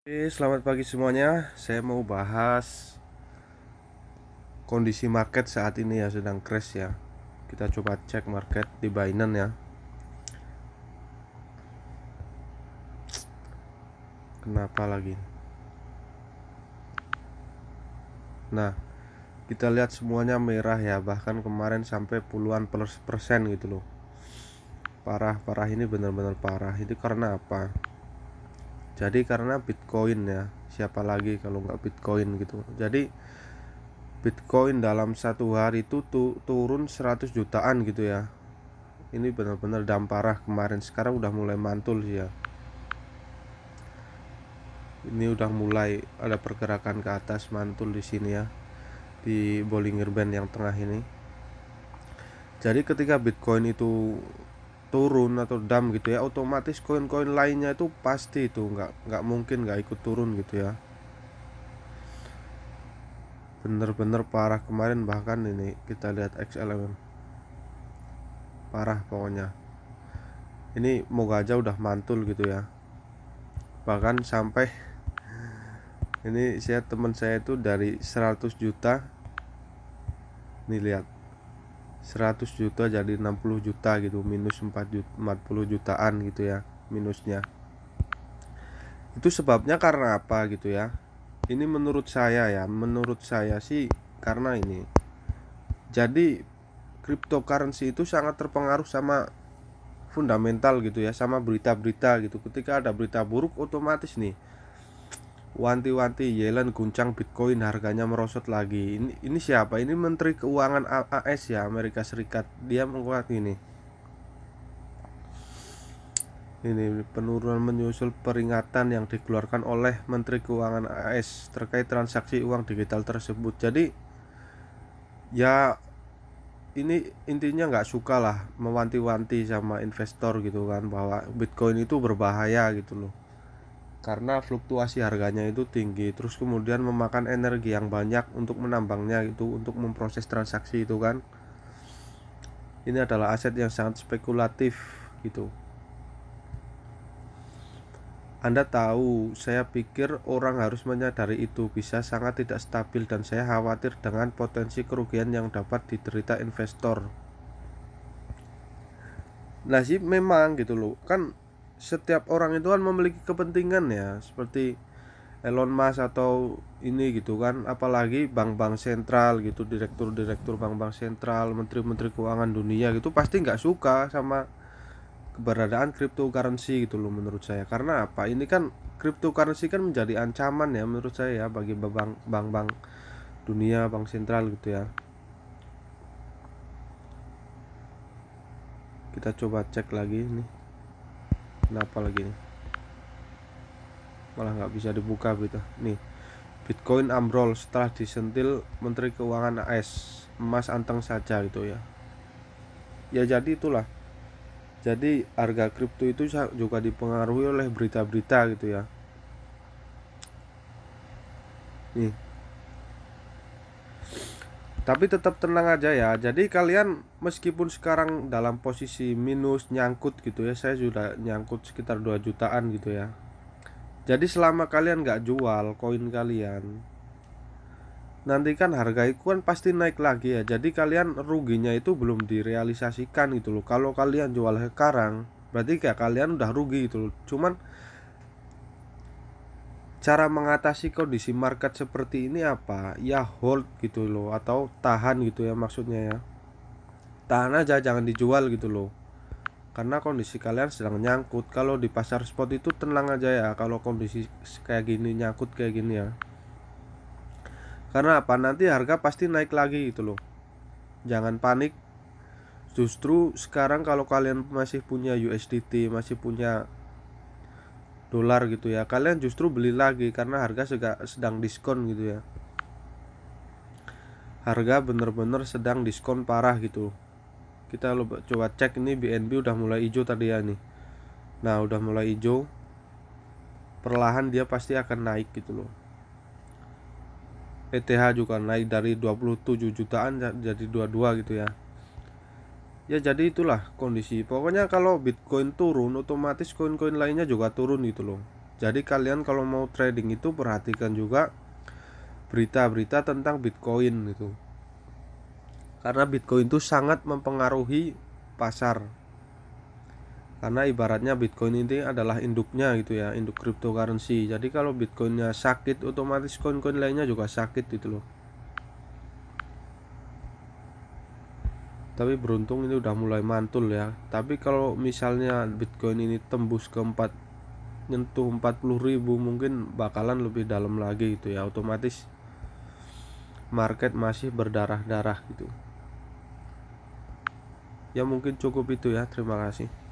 Oke, selamat pagi semuanya. Saya mau bahas kondisi market saat ini ya, sedang crash ya. Kita coba cek market di Binance ya. Kenapa lagi? Nah, kita lihat semuanya merah ya, bahkan kemarin sampai puluhan persen gitu loh. Parah ini benar-benar parah. Ini karena apa? Jadi karena Bitcoin ya. Siapa lagi kalau nggak Bitcoin gitu. Jadi Bitcoin dalam satu hari itu turun 100 jutaan gitu ya. Ini benar-benar parah kemarin. Sekarang udah mulai mantul sih ya. Ini udah mulai ada pergerakan ke atas, mantul di sini ya, di Bollinger Band yang tengah ini. Jadi ketika Bitcoin itu turun atau dump gitu ya, otomatis koin-koin lainnya itu pasti itu nggak mungkin nggak ikut turun gitu ya. Bener-bener parah kemarin, bahkan ini kita lihat XLM parah pokoknya. Ini moga aja udah mantul gitu ya. Bahkan sampai ini teman saya itu dari 100 juta, nih lihat, 100 juta jadi 60 juta gitu, minus 40 jutaan gitu ya minusnya. Itu sebabnya karena apa gitu ya. Ini menurut saya sih karena ini. Jadi cryptocurrency itu sangat terpengaruh sama fundamental gitu ya, sama berita-berita gitu. Ketika ada berita buruk, otomatis nih wanti-wanti Yellen guncang Bitcoin, harganya merosot lagi. Ini siapa? Ini Menteri Keuangan AS ya, Amerika Serikat. Dia menguat ini penurunan menyusul peringatan yang dikeluarkan oleh Menteri Keuangan AS terkait transaksi uang digital tersebut. Jadi ya ini intinya nggak suka lah, mewanti-wanti sama investor gitu kan, bahwa Bitcoin itu berbahaya gitu loh. Karena fluktuasi harganya itu tinggi, terus kemudian memakan energi yang banyak untuk menambangnya itu, untuk memproses transaksi itu kan. Ini adalah aset yang sangat spekulatif gitu. Anda tahu, saya pikir orang harus menyadari itu bisa sangat tidak stabil, dan saya khawatir dengan potensi kerugian yang dapat diderita investor. Nah sih memang gitu loh, kan setiap orang itu kan memiliki kepentingan ya, seperti Elon Musk atau ini gitu kan, apalagi bank-bank sentral gitu, direktur-direktur bank-bank sentral, menteri-menteri keuangan dunia gitu pasti nggak suka sama keberadaan cryptocurrency gitu loh menurut saya. Karena apa? Ini kan cryptocurrency kan menjadi ancaman ya menurut saya ya, bagi bank-bank dunia, bank sentral gitu ya. Kita coba cek lagi nih. Kenapa lagi nih? Malah nggak bisa dibuka gitu. Nih, Bitcoin ambrol setelah disentil Menteri Keuangan AS. Emas anteng saja gitu ya. Ya jadi itulah. Jadi harga kripto itu juga dipengaruhi oleh berita-berita gitu ya. Nih, tapi tetap tenang aja ya. Jadi kalian meskipun sekarang dalam posisi minus nyangkut gitu ya, saya sudah nyangkut sekitar 2 jutaan gitu ya. Jadi selama kalian nggak jual koin kalian, nanti kan harga itu kan pasti naik lagi ya. Jadi kalian ruginya itu belum direalisasikan gitu loh. Kalau kalian jual sekarang, berarti kayak kalian udah rugi gitu loh. Cuman cara mengatasi kondisi market seperti ini apa? Ya hold gitu loh, atau tahan gitu ya maksudnya ya. Tahan aja, jangan dijual gitu loh. Karena kondisi kalian sedang nyangkut. Kalau di pasar spot itu tenang aja ya, kalau kondisi kayak gini, nyangkut kayak gini ya. Karena apa? Nanti harga pasti naik lagi gitu loh. Jangan panik. Justru sekarang kalau kalian masih punya USDT, masih punya dolar gitu ya, kalian justru beli lagi karena harga sedang diskon gitu ya. Harga bener-bener sedang diskon parah gitu. Kita coba cek, ini BNB udah mulai hijau tadi ya nih. Nah udah mulai hijau, perlahan dia pasti akan naik gitu loh. ETH juga naik dari 27 jutaan jadi 22 gitu ya. Ya jadi itulah kondisi. Pokoknya kalau Bitcoin turun, otomatis koin-koin lainnya juga turun gitu loh. Jadi kalian kalau mau trading itu perhatikan juga berita-berita tentang Bitcoin gitu. Karena Bitcoin itu sangat mempengaruhi pasar. Karena ibaratnya Bitcoin ini adalah induknya gitu ya, induk cryptocurrency. Jadi kalau Bitcoinnya sakit, otomatis koin-koin lainnya juga sakit gitu loh. Tapi beruntung ini udah mulai mantul ya. Tapi kalau misalnya Bitcoin ini tembus ke nyentuh 40.000, mungkin bakalan lebih dalam lagi gitu ya. Otomatis market masih berdarah-darah gitu. Ya mungkin cukup itu ya. Terima kasih.